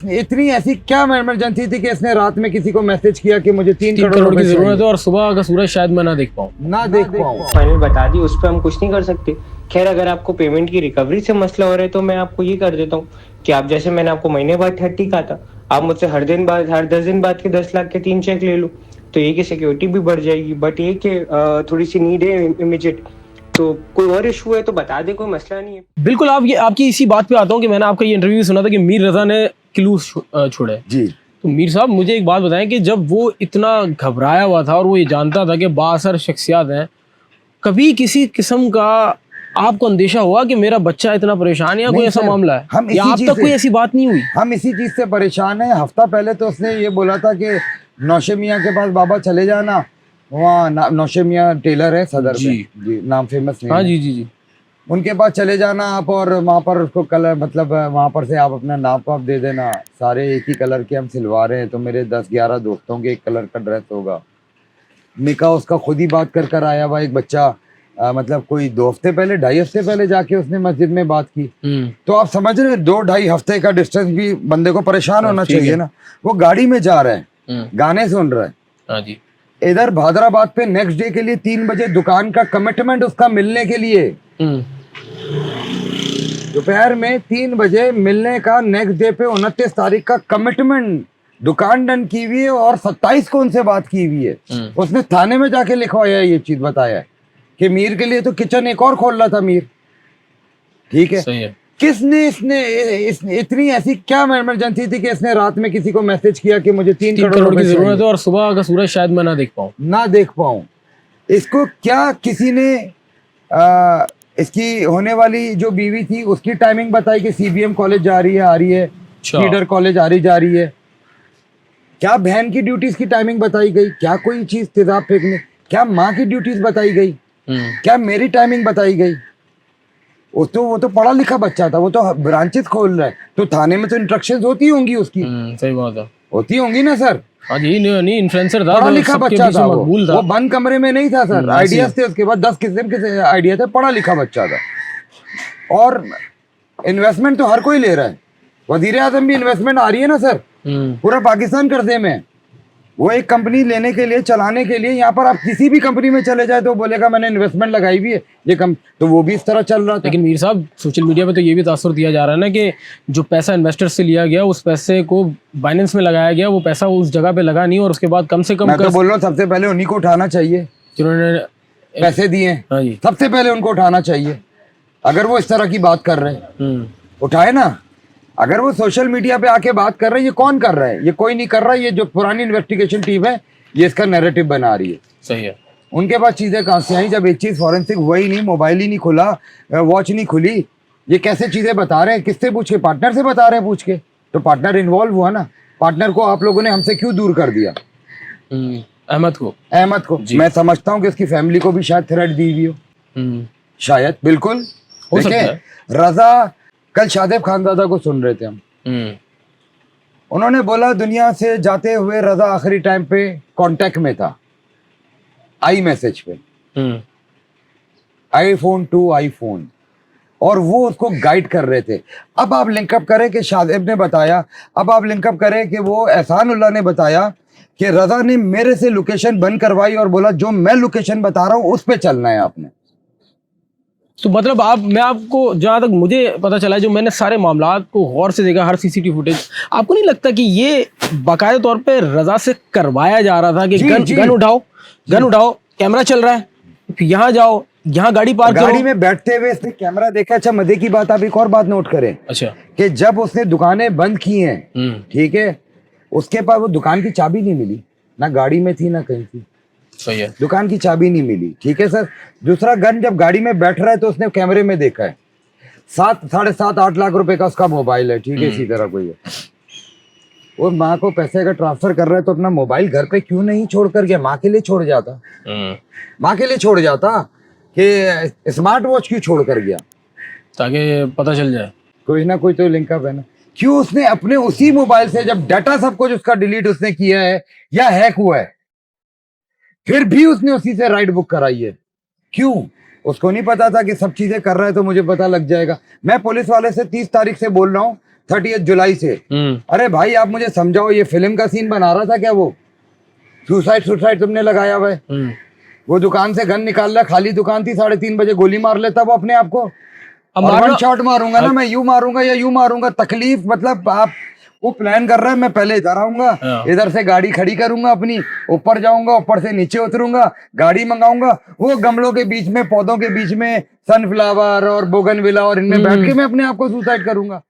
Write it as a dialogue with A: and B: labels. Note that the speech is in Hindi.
A: इतनी ऐसी क्या इमरजेंसी थी कि इसने रात में किसी को मैसेज किया कि मुझे
B: 3 करोड़ की जरूरत है और सुबह का सूरज शायद मैं ना देख पाऊँ।
C: फाइनल बता दी, उस पर हम कुछ नहीं कर सकते। खैर, अगर आपको पेमेंट की रिकवरी से मसला हो रहा है तो मैं आपको ये कर देता हूँ कि आप जैसे मैंने आपको महीने बाद 30 कहा था, आप मुझसे हर 10 दिन बाद के 10 लाख के 3 चेक ले लो, तो ये की सिक्योरिटी भी बढ़ जाएगी। बट ये कि थोड़ी सी नीड है इमीडिएट, तो कोई और इशू है तो बता दे, कोई मसला नहीं है।
B: बिल्कुल, आप ये आपकी इसी बात पे आता हूँ कि मैंने आपका ये इंटरव्यू सुना था कि मीर रजा ने क्लूज छोड़े
A: जी।
B: तो मीर साहब मुझे एक बात बताएं कि जब वो इतना घबराया हुआ था और वो ये जानता था कि बाअसर शख्सियात हैं, कभी किसी किस्म का आपको अंदेशा हुआ कि मेरा बच्चा इतना परेशान है या कोई ऐसा मामला है, या आप तक कोई ऐसी बात नहीं हुई?
A: हम इसी चीज से परेशान है। हफ्ता पहले तो उसने ये बोला था कि नौशे मियाँ के पास बाबा चले जाना, वहाँ नौशे मियाँ टेलर है सदर में, जी नाम फेमस नहीं।
B: हाँ जी जी जी।
A: उनके पास चले जाना आप, और वहाँ पर उसको कलर मतलब वहाँ पर से आप अपना नाप वाप दे देना, सारे एक ही कलर के हम सिलवा रहे हैं, तो मेरे 10-11 दोस्तों के एक कलर का ड्रेस होगा। निकाह उसका खुद ही बात कर आया हुआ एक बच्चा, मतलब कोई 2 हफ्ते पहले 2.5 हफ्ते पहले जाके उसने मस्जिद में बात की। तो आप समझ रहे हैं 2-2.5 हफ्ते का डिस्टेंस भी बंदे को परेशान होना चाहिए ना। वो गाड़ी में जा रहा है, गाने सुन रहा है।
B: हाँ जी।
A: इधर भादराबाद पे नेक्स्ट डे के लिए 3 बजे दुकान का कमिटमेंट उसका मिलने के लिए, दोपहर में 3 बजे मिलने का, नेक्स्ट डे पे 29 तारीख का कमिटमेंट, दुकान डन की हुई है और 27 को उनसे बात की हुई है। उसने थाने में जाके लिखवाया है, ये चीज बताया है कि मीर के लिए तो किचन एक और खोल रहा था मीर, ठीक है।
B: सही है।
A: किसने इसने इतनी ऐसी क्या इमरजेंसी थी कि इसने रात में किसी को मैसेज किया कि मुझे 3 करोड़
B: की जरूरत है और सुबह का सूरज शायद मैं ना देख पाऊँ।
A: इसको क्या किसी ने इसकी होने वाली जो बीवी थी उसकी टाइमिंग बताई कि सीबीएम कॉलेज जा रही है, आ रही है, फीडर कॉलेज आ रही जा रही है? क्या बहन की ड्यूटीज की टाइमिंग बताई गई? क्या कोई चीज तेजाब फेंकने? क्या माँ की ड्यूटीज बताई गई? क्या मेरी टाइमिंग बताई गई? वो तो पढ़ा लिखा बच्चा था, वो तो ब्रांचेस खोल रहा है, तो थाने में तो इंस्ट्रक्शंस होती होंगी उसकी।
B: सही बात है,
A: होती होंगी ना सर।
B: हाँ जी, नहीं इन्फ्लुएंसर था,
A: पढ़ा लिखा बच्चा था वो बंद कमरे में नहीं था सर। आइडियाज थे उसके बाद 10 किस्म के आइडिया थे, पढ़ा लिखा बच्चा था। और इन्वेस्टमेंट तो हर कोई ले रहा है, वजीर आजम भी इन्वेस्टमेंट आ रही है ना सर, पूरा पाकिस्तान कर्जे में है। वो एक कंपनी लेने के लिए, चलाने के लिए, यहाँ पर आप किसी भी कंपनी में चले जाए तो बोलेगा मैंने इन्वेस्टमेंट लगाई हुई है ये तो वो भी इस तरह चल रहा था।
B: लेकिन मीर साहब सोशल मीडिया पे तो ये भी तासुर दिया जा रहा है ना कि जो पैसा इन्वेस्टर्स से लिया गया उस पैसे को बाइनेंस में लगाया गया, वो पैसा उस जगह पे लगा नहीं और उसके बाद कम से कम
A: मैं तो बोल रहा हूँ सबसे पहले उन्हीं को उठाना चाहिए
B: जिन्होंने
A: पैसे दिए।
B: हाँ जी,
A: सबसे पहले उनको उठाना चाहिए। अगर वो इस तरह की बात कर रहे हैं उठाए ना। अगर वो सोशल मीडिया पे आके बात कर रहे हैं, ये कौन कर रहा है? ये कोई नहीं कर रहा है, ये जो पुरानी इन्वेस्टिगेशन टीम है ये इसका नैरेटिव बना रही है।
B: सही है।
A: उनके पास चीजें कहाँ से आई? जब एक चीज फॉरेंसिक हुआ ही नहीं, मोबाइल ही नहीं खुला, वॉच नहीं खुली, ये कैसे चीजें बता रहे हैं? किससे पूछ के? पार्टनर से बता रहे हैं पूछ के, तो पार्टनर इन्वॉल्व हुआ ना। पार्टनर को आप लोगों ने हमसे क्यों दूर कर दिया?
B: अहमद को
A: मैं समझता हूँ कि उसकी फैमिली को भी शायद थ्रेट दी हुई हो, शायद, बिल्कुल
B: हो सकता है।
A: रजा कल शादेब खानजादा को सुन रहे थे हम, उन्होंने बोला दुनिया से जाते हुए रजा आखिरी टाइम पे कांटेक्ट में था, आई मैसेज पे, iPhone 2 iPhone, और वो उसको गाइड कर रहे थे। अब आप लिंकअप करें कि शादेब ने बताया, अब आप लिंकअप करें कि वो एहसानुल्लाह ने बताया कि रजा ने मेरे से लोकेशन बंद करवाई और बोला जो मैं लोकेशन बता रहा हूँ उस पे चलना है आपने।
B: तो मतलब मैं आपको जहाँ तक मुझे पता चला है, जो मैंने सारे मामलात को गौर से देखा, हर सीसीटीवी फुटेज, आपको नहीं लगता कि ये बाकायदा तौर पे रजा से करवाया जा रहा था कि गन उठाओ, कैमरा चल रहा है, यहाँ जाओ, यहाँ गाड़ी पार्क करो।
A: गाड़ी में बैठते हुए इसने कैमरा देखा। अच्छा मजे की बात, आप एक और बात नोट करें,
B: अच्छा,
A: कि जब उसने दुकानें बंद की हैं, ठीक है, उसके पास वो दुकान की चाबी नहीं मिली, ना गाड़ी में थी ना कहीं थी।
B: सही है,
A: दुकान की चाबी नहीं मिली, ठीक है सर। दूसरा, गन जब गाड़ी में बैठ रहा है तो उसने कैमरे में देखा है 7-8 लाख रुपए का उसका मोबाइल है, ठीक है, इसी तरह कोई है। वो माँ को पैसे का ट्रांसफर कर रहा है तो अपना मोबाइल घर पे क्यों नहीं छोड़ कर गया? माँ के लिए छोड़ जाता, माँ के लिए छोड़ जाता, कि स्मार्ट वॉच क्यों छोड़ कर गया?
B: ताकि पता चल जाए,
A: कोई ना कोई तो लिंकअप है ना। क्यों उसने अपने उसी मोबाइल से, जब डाटा सब कुछ उसका डिलीट उसने किया है या हैक हुआ है, फिर भी उसने उसी से राइड बुक कराई है? क्यों? उसको नहीं पता था कि सब चीजें कर रहा है तो मुझे पता लग जाएगा। मैं पुलिस वाले से 30 तारीख से बोल रहा हूँ, 30 जुलाई से। अरे भाई आप मुझे समझाओ, ये फिल्म का सीन बना रहा था क्या वो? सुसाइड तुमने लगाया हुआ है। वो दुकान से गन निकाल रहा, खाली दुकान थी, 3:30 बजे गोली मार लेता वो अपने आप को। और वन शॉट मारूंगा ना मैं, यूं मारूंगा या यूं मारूंगा, तकलीफ मतलब आप वो प्लान कर रहा है, मैं पहले इधर आऊंगा, इधर से गाड़ी खड़ी करूंगा अपनी, ऊपर जाऊंगा, ऊपर से नीचे उतरूंगा, गाड़ी मंगाऊंगा, वो गमलों के बीच में, पौधों के बीच में, सनफ्लावर और बोगनविला और इनमें बैठ के मैं अपने आप को सुसाइड करूंगा।